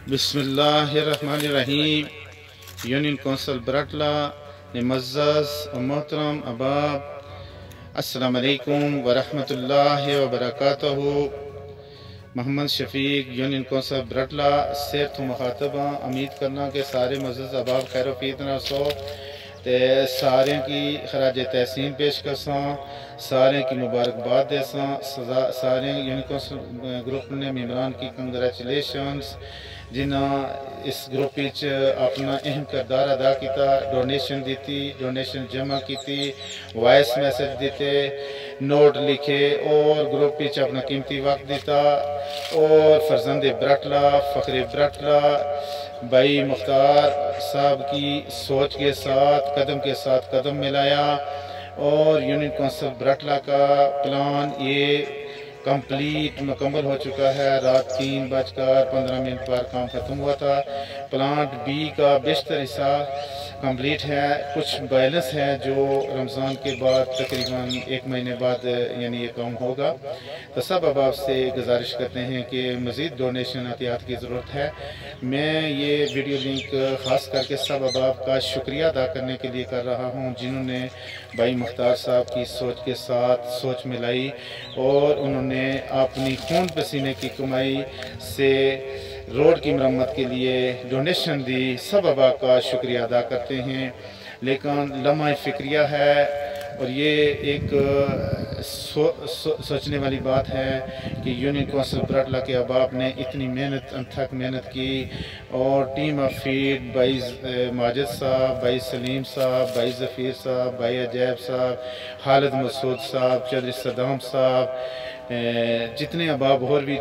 बिस्मिल्लाहिर्रहमानिर्रहीम। Union council बरटला ने मुअज़्ज़ज़ और मोहतरम अहबाब, अस्सलाम वालेकुम व रहमतुल्लाहि व बरकातहू। मोहम्मद शफीक यूनियन कौंसिल बरटला से तो मुखातबा उम्मीद करना कि सारे मुअज़्ज़ज़ अहबाब खैर फीतना सो ते सारे की खराज तहसीन पेश करसां, सारे की मुबारकबाद देसां। सारे यूनियन कौंसिल ग्रुप ने मेम्बरान की कंग्रेचुलेशंस जिन्हें इस ग्रुप अपना अहम किरदार अदा किया, डोनेशन दी, डोनेशन जमा की, वॉइस मैसेज दिते, नोट लिखे और ग्रुप अपना कीमती वक्त दिता और फर्जंद बरटला फ़ख्र बरटला भाई मुख्तार साहब की सोच के साथ कदम मिलाया और यूनियन कौंसिल बरटला का प्लान ये मुकम्मल हो चुका है। रात 3:15 पर काम खत्म हुआ था। प्लांट बी का बेशतर हिस्सा कंप्लीट है, कुछ बैलेंस है जो रमज़ान के बाद तकरीबन 1 महीने बाद यानी ये काम होगा। तो सब अहबाब से गुजारिश करते हैं कि मज़ीद डोनेशन एहतियात की ज़रूरत है। मैं ये वीडियो लिंक ख़ास करके सब अहबाब का शुक्रिया अदा करने के लिए कर रहा हूँ जिन्होंने भाई मुख्तार साहब की सोच के साथ सोच मिलाई और उन्होंने अपनी खून पसीने की कमाई से रोड की मरम्मत के लिए डोनेशन दी। सब अहबाब का शुक्रिया अदा करते हैं। लेकिन लम्हा फ़िक्रिया है और ये एक सोचने वाली बात है कि यूनियन कौंसिल बरटला के अहबाब ने इतनी अनथक मेहनत की और टीम ऑफ फीड भाई माजिद साहब, भाई सलीम साहब, भाई ज़फ़ीर साहब, भाई अजैब साहब, खालिद मसूद साहब, चौधरी सदाम साहब, जितने अहबाब और भी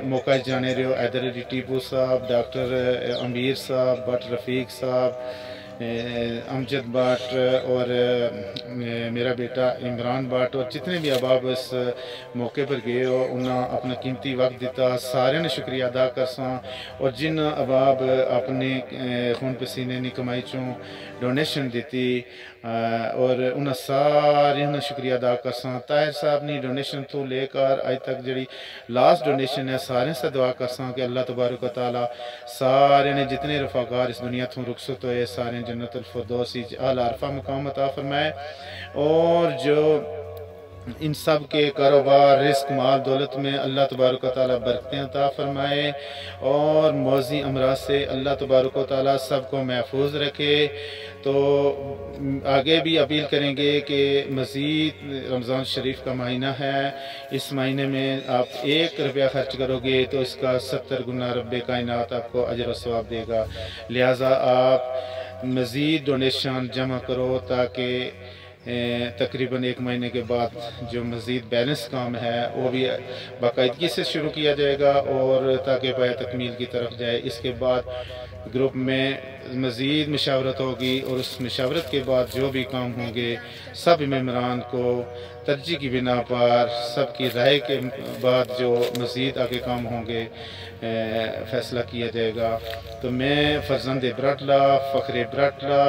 मौका जाने रहे हो, हैदर अली टीपू साहब, डॉक्टर अमीर साहब, भट्ट रफ़ीक साहब, अमजद भट्ट और मेरा बेटा इमरान भट्ट और जितने भी अहबाब इस मौके पर गए हो उन्हें अपना कीमती वक्त दिता, सारे ने शुक्रिया अदा करसां। और जिन अहबाब अपने खून पसीने की कमाई चों डोनेशन दी और उन्हें सारे ने शुक्रिया अदा करसां। ताहिर साहब ने डोनेशन तो लेकर आज तक जी लास्ट डोनेशन है, सारे से दुआ करसां कि अल्लाह तबारक व तआला सारे ने जितने रफ़ाकार इस दुनिया तो रुखसत हुए सारे जन्नतुल फिरदौस आला अरफ़ा मुकाम अता फरमाए और जो इन सब के कारोबार रिस्क माल दौलत में अल्लाह तबारक व तआला बरकतें अता फरमाए और मौज़ी अमराज से अल्लाह तबारक व तआला सबको महफूज रखे। तो आगे भी अपील करेंगे कि मज़ीद रमज़ान शरीफ का महीना है, इस महीने में आप 1 रुपया खर्च करोगे तो इसका 70 गुना रब्बे कायनात आपको अजर व सवाब देगा। लिहाजा आप मज़ीद डोनेशन जमा करो ताकि तकरीबन 1 महीने के बाद जो मज़ीद बैलेंस काम है वो भी बाकायदगी से शुरू किया जाएगा और ताकि पाया तकमील की तरफ जाए। इसके बाद ग्रुप में मज़ीद मशावरत होगी और उस मशावरत के बाद जो भी काम होंगे सब मेम्बरान को तरजीह की बिना पर सबकी राय के बाद जो मज़ीद आगे काम होंगे फ़ैसला किया जाएगा। तो मैं फर्जंद बरटला फ़ख्र बरटला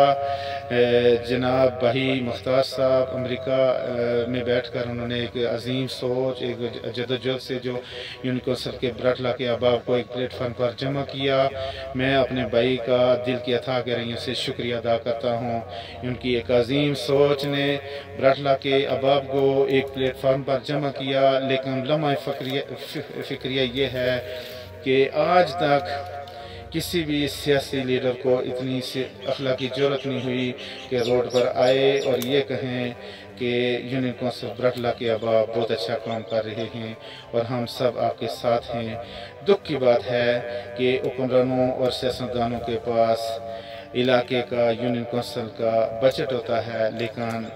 जनाब भाई मुख्तार साहब अमेरिका में बैठकर उन्होंने एक अजीम सोच, एक जदोजहद से जो यूनियन कौंसिल के बरटला के अहबाब को एक प्लेटफार्म पर जमा किया, मैं अपने भाई का दिल की अथाह गहराइयों से शुक्रिया अदा करता हूँ। उनकी एक अजीम सोच ने बरटला के अहबाब को एक प्लेटफार्म पर जमा किया। लेकिन लम्हा फ़िक्रिया ये है कि आज तक किसी भी सियासी लीडर को इतनी अखलाकी ज़रूरत नहीं हुई कि रोड पर आए और ये कहें कि यूनियन कौंसिल बरटला के अहबाब बहुत अच्छा काम कर रहे हैं और हम सब आपके साथ हैं। दुख की बात है कि हुक्मरानों और सियासतदानों के पास इलाके का यूनियन कौंसिल का बजट होता है, लेकिन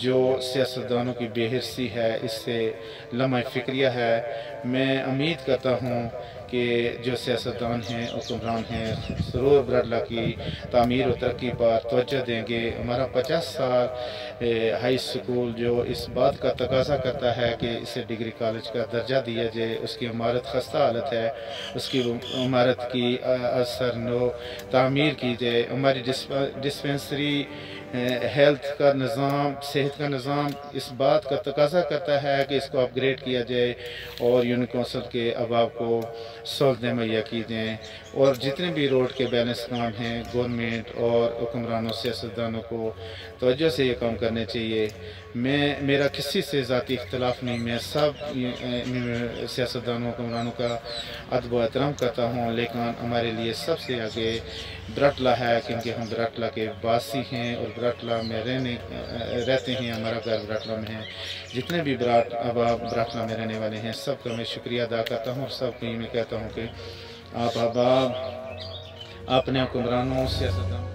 जो सियासतदानों की बेहिर्सी है इससे लम्हा फ़िक्रिया है। मैं उम्मीद करता हूँ कि जो सियासतदान हैं, हुक्मरान हैं, ज़रूर बरटला की तामीर और तरक्की पर तवज्जो देंगे। हमारा 50 साल हाई स्कूल जो इस बात का तकाज़ा करता है कि इसे डिग्री कॉलेज का दर्जा दिया जाए, उसकी इमारत खस्ता हालत है, उसकी इमारत की असर नो तामीर की जाए। हमारी डिस्पेंसरी ہیلتھ کا نظام، صحت کا نظام اس بات کا تقاضا کرتا ہے کہ اس کو اپ گریڈ کیا جائے اور یونین کونسل کے احباب کو سہولتیں مہیا کی جائیں، اور جتنے بھی روڈ کے بیلنس کام ہیں گورنمنٹ اور حکمرانوں سیاستدانوں کو توجہ سے یہ کام کرنے چاہیے۔ میرا کسی سے ذاتی اختلاف نہیں، میں سب سیاستدانوں حکمرانوں کا ادب و احترام کرتا ہوں، لیکن ہمارے لیے سب سے آگے برٹلہ ہے، کیونکہ ہم برٹلہ کے باسی ہیں اور برٹلہ میں رہتے ہیں، ہمارا گھر برٹلہ میں ہے۔ جتنے بھی احباب برٹلہ میں رہنے والے ہیں سب کا میں شکریہ ادا کرتا ہوں، اور سب کو یہ میں کہتا ہوں کہ آپ احباب اپنے حکمرانوں سیاستدانوں